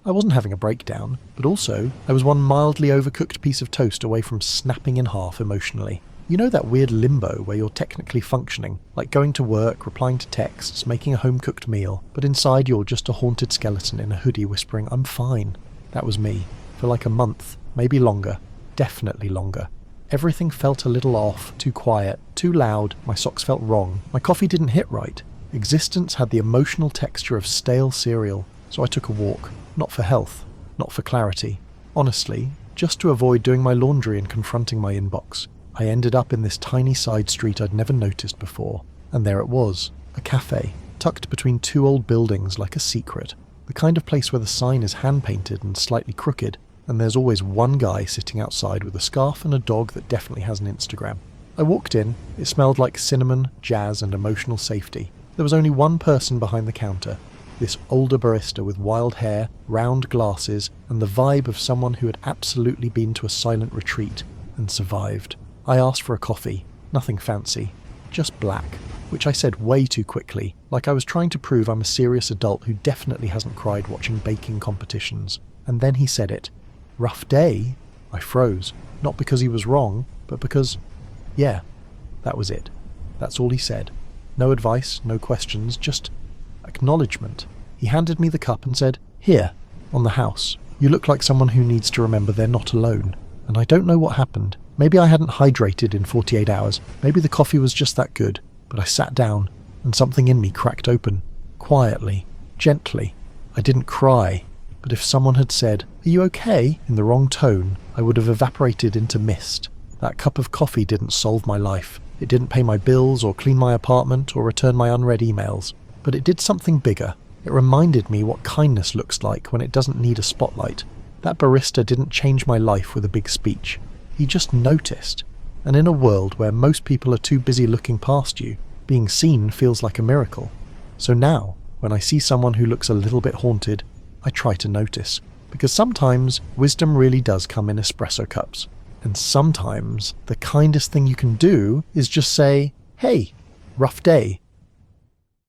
I wasn't having a breakdown, but also I was one mildly overcooked piece of toast away from snapping in half emotionally. You know that weird limbo where you're technically functioning, like going to work, replying to texts, making a home-cooked meal, but inside you're just a haunted skeleton in a hoodie whispering, "I'm fine." That was me, for like a month, maybe longer, definitely longer. Everything felt a little off, too quiet, too loud, my socks felt wrong, my coffee didn't hit right. Existence had the emotional texture of stale cereal, so I took a walk. Not for health, not for clarity. Honestly, just to avoid doing my laundry and confronting my inbox. I ended up in this tiny side street I'd never noticed before, and there it was, a cafe, tucked between two old buildings like a secret, the kind of place where the sign is hand-painted and slightly crooked, and there's always one guy sitting outside with a scarf and a dog that definitely has an Instagram. I walked in, it smelled like cinnamon, jazz and emotional safety. There was only one person behind the counter, this older barista with wild hair, round glasses, and the vibe of someone who had absolutely been to a silent retreat and survived. I asked for a coffee, nothing fancy, just black, which I said way too quickly, like I was trying to prove I'm a serious adult who definitely hasn't cried watching baking competitions. And then he said it. Rough day? I froze, not because he was wrong, but because, yeah, that was it. That's all he said. No advice, no questions, just acknowledgement. He handed me the cup and said, "Here, on the house. You look like someone who needs to remember they're not alone." And I don't know what happened. Maybe I hadn't hydrated in 48 hours. Maybe the coffee was just that good. But I sat down, and something in me cracked open. Quietly, gently. I didn't cry. But if someone had said, "Are you okay?" in the wrong tone, I would have evaporated into mist. That cup of coffee didn't solve my life. It didn't pay my bills or clean my apartment or return my unread emails. But it did something bigger. It reminded me what kindness looks like when it doesn't need a spotlight. That barista didn't change my life with a big speech. He just noticed. And in a world where most people are too busy looking past you, being seen feels like a miracle. So now, when I see someone who looks a little bit haunted, I try to notice. Because sometimes wisdom really does come in espresso cups. And sometimes the kindest thing you can do is just say, "Hey, rough day."